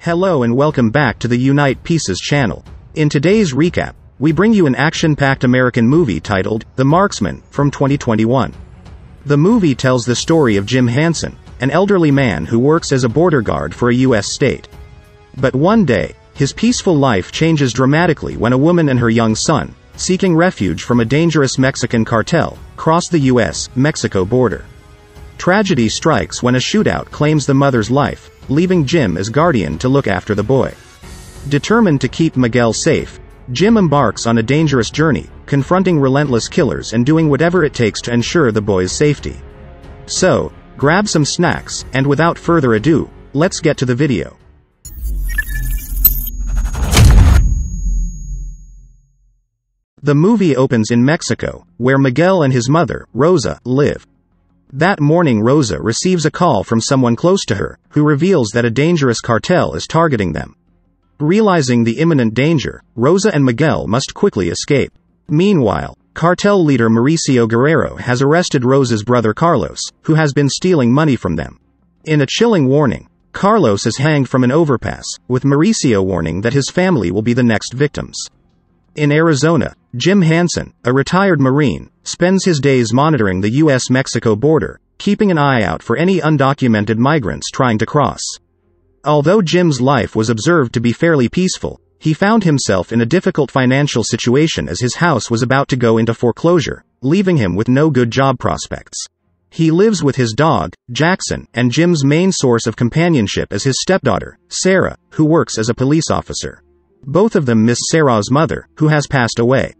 Hello and welcome back to the Unite Pieces channel. In today's recap, we bring you an action-packed American movie titled The Marksman from 2021. The movie tells the story of Jim Hanson, an elderly man who works as a border guard for a U.S. state. But one day, his peaceful life changes dramatically when a woman and her young son, seeking refuge from a dangerous Mexican cartel, cross the U.S. Mexico border. Tragedy strikes when a shootout claims the mother's life, leaving Jim as guardian to look after the boy. Determined to keep Miguel safe, Jim embarks on a dangerous journey, confronting relentless killers and doing whatever it takes to ensure the boy's safety. So, grab some snacks, and without further ado, let's get to the video. The movie opens in Mexico, where Miguel and his mother, Rosa, live. That morning Rosa receives a call from someone close to her, who reveals that a dangerous cartel is targeting them. Realizing the imminent danger, Rosa and Miguel must quickly escape. Meanwhile, cartel leader Mauricio Guerrero has arrested Rosa's brother Carlos, who has been stealing money from them. In a chilling warning, Carlos is hanged from an overpass, with Mauricio warning that his family will be the next victims. In Arizona, Jim Hanson, a retired Marine, spends his days monitoring the U.S. Mexico border, keeping an eye out for any undocumented migrants trying to cross. Although Jim's life was observed to be fairly peaceful, he found himself in a difficult financial situation as his house was about to go into foreclosure, leaving him with no good job prospects. He lives with his dog, Jackson, and Jim's main source of companionship is his stepdaughter, Sarah, who works as a police officer. Both of them miss Sarah's mother, who has passed away.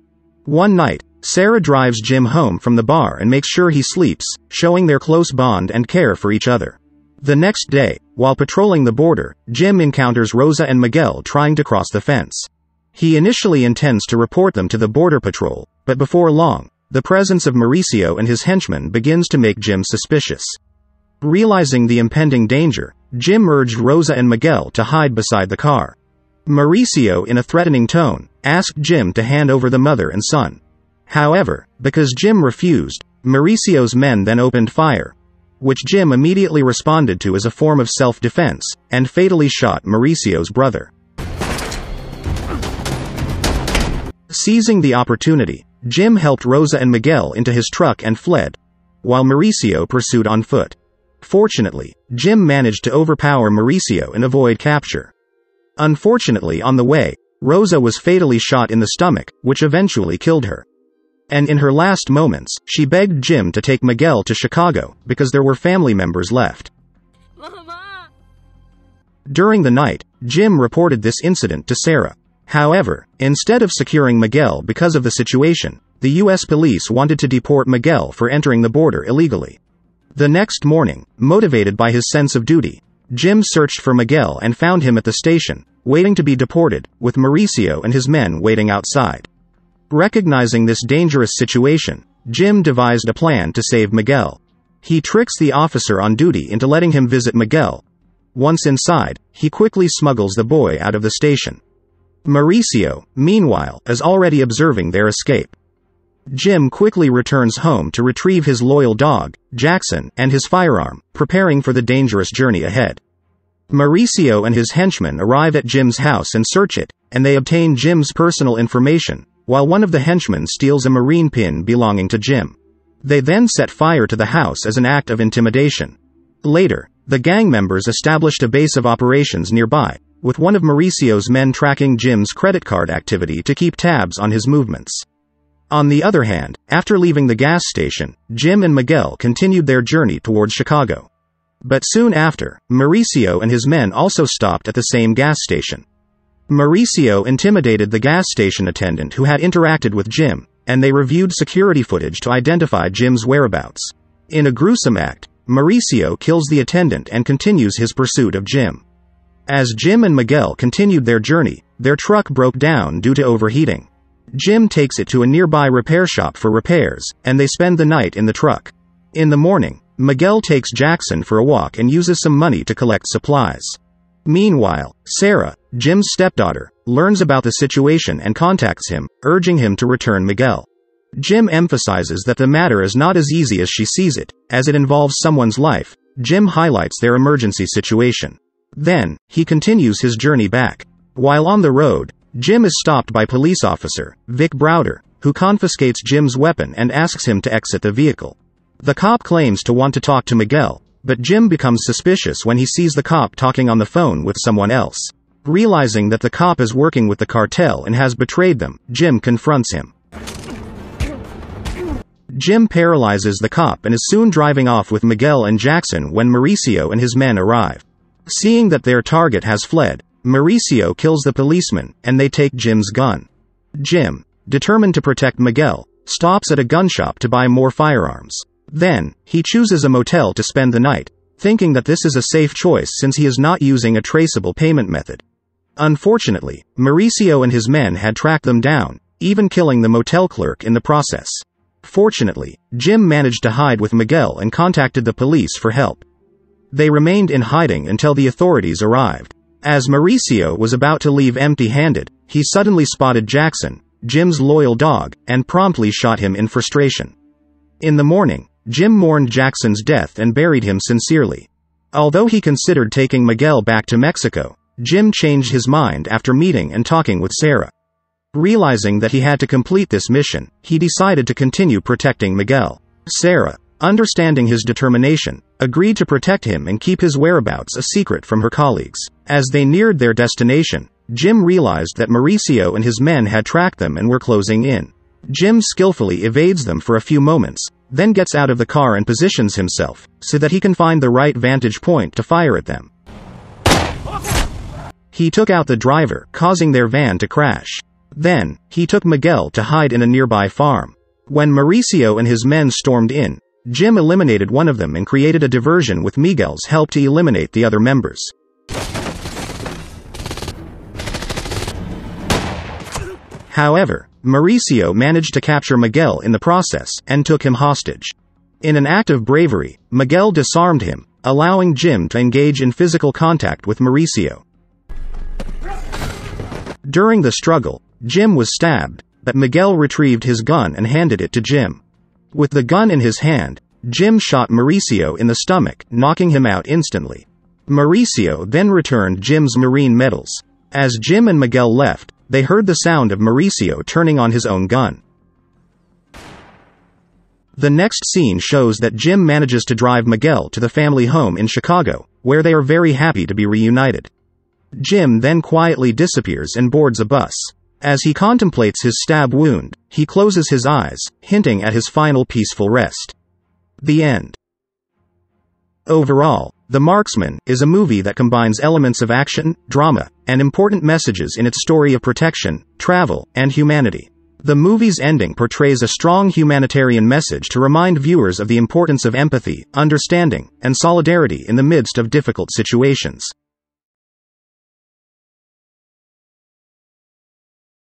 One night, Sarah drives Jim home from the bar and makes sure he sleeps, showing their close bond and care for each other. The next day, while patrolling the border, Jim encounters Rosa and Miguel trying to cross the fence. He initially intends to report them to the border patrol, but before long, the presence of Mauricio and his henchmen begins to make Jim suspicious. Realizing the impending danger, Jim urged Rosa and Miguel to hide beside the car. Mauricio, in a threatening tone, asked Jim to hand over the mother and son. However, because Jim refused, Mauricio's men then opened fire, which Jim immediately responded to as a form of self-defense, and fatally shot Mauricio's brother. Seizing the opportunity, Jim helped Rosa and Miguel into his truck and fled, while Mauricio pursued on foot. Fortunately, Jim managed to overpower Mauricio and avoid capture. Unfortunately, on the way, Rosa was fatally shot in the stomach, which eventually killed her. And in her last moments, she begged Jim to take Miguel to Chicago, because there were family members left. Mama. During the night, Jim reported this incident to Sarah. However, instead of securing Miguel because of the situation, the U.S. police wanted to deport Miguel for entering the border illegally. The next morning, motivated by his sense of duty, Jim searched for Miguel and found him at the station, waiting to be deported, with Mauricio and his men waiting outside. Recognizing this dangerous situation, Jim devised a plan to save Miguel. He tricks the officer on duty into letting him visit Miguel. Once inside, he quickly smuggles the boy out of the station. Mauricio, meanwhile, is already observing their escape. Jim quickly returns home to retrieve his loyal dog, Jackson, and his firearm, preparing for the dangerous journey ahead. Mauricio and his henchmen arrive at Jim's house and search it, and they obtain Jim's personal information, while one of the henchmen steals a marine pin belonging to Jim. They then set fire to the house as an act of intimidation. Later, the gang members established a base of operations nearby, with one of Mauricio's men tracking Jim's credit card activity to keep tabs on his movements. On the other hand, after leaving the gas station, Jim and Miguel continued their journey towards Chicago. But soon after, Mauricio and his men also stopped at the same gas station. Mauricio intimidated the gas station attendant who had interacted with Jim, and they reviewed security footage to identify Jim's whereabouts. In a gruesome act, Mauricio kills the attendant and continues his pursuit of Jim. As Jim and Miguel continued their journey, their truck broke down due to overheating. Jim takes it to a nearby repair shop for repairs, and they spend the night in the truck. In the morning, Miguel takes Jackson for a walk and uses some money to collect supplies. Meanwhile, Sarah, Jim's stepdaughter, learns about the situation and contacts him, urging him to return Miguel. Jim emphasizes that the matter is not as easy as she sees it, as it involves someone's life. Jim highlights their emergency situation. Then, he continues his journey back. While on the road, Jim is stopped by police officer, Vic Browder, who confiscates Jim's weapon and asks him to exit the vehicle. The cop claims to want to talk to Miguel, but Jim becomes suspicious when he sees the cop talking on the phone with someone else. Realizing that the cop is working with the cartel and has betrayed them, Jim confronts him. Jim paralyzes the cop and is soon driving off with Miguel and Jackson when Mauricio and his men arrive. Seeing that their target has fled, Mauricio kills the policeman, and they take Jim's gun. Jim, determined to protect Miguel, stops at a gun shop to buy more firearms. Then, he chooses a motel to spend the night, thinking that this is a safe choice since he is not using a traceable payment method. Unfortunately, Mauricio and his men had tracked them down, even killing the motel clerk in the process. Fortunately, Jim managed to hide with Miguel and contacted the police for help. They remained in hiding until the authorities arrived. As Mauricio was about to leave empty-handed, he suddenly spotted Jackson, Jim's loyal dog, and promptly shot him in frustration. In the morning, Jim mourned Jackson's death and buried him sincerely. Although he considered taking Miguel back to Mexico, Jim changed his mind after meeting and talking with Sarah. Realizing that he had to complete this mission, he decided to continue protecting Miguel. Sarah, understanding his determination, agreed to protect him and keep his whereabouts a secret from her colleagues. As they neared their destination, Jim realized that Mauricio and his men had tracked them and were closing in. Jim skillfully evades them for a few moments, then gets out of the car and positions himself, so that he can find the right vantage point to fire at them. He took out the driver, causing their van to crash. Then, he took Miguel to hide in a nearby farm. When Mauricio and his men stormed in, Jim eliminated one of them and created a diversion with Miguel's help to eliminate the other members. However, Mauricio managed to capture Miguel in the process, and took him hostage. In an act of bravery, Miguel disarmed him, allowing Jim to engage in physical contact with Mauricio. During the struggle, Jim was stabbed, but Miguel retrieved his gun and handed it to Jim. With the gun in his hand, Jim shot Mauricio in the stomach, knocking him out instantly. Mauricio then returned Jim's marine medals. As Jim and Miguel left, they heard the sound of Mauricio turning on his own gun. The next scene shows that Jim manages to drive Miguel to the family home in Chicago, where they are very happy to be reunited. Jim then quietly disappears and boards a bus. As he contemplates his stab wound, he closes his eyes, hinting at his final peaceful rest. The end. Overall, The Marksman is a movie that combines elements of action, drama, and important messages in its story of protection, travel, and humanity. The movie's ending portrays a strong humanitarian message to remind viewers of the importance of empathy, understanding, and solidarity in the midst of difficult situations.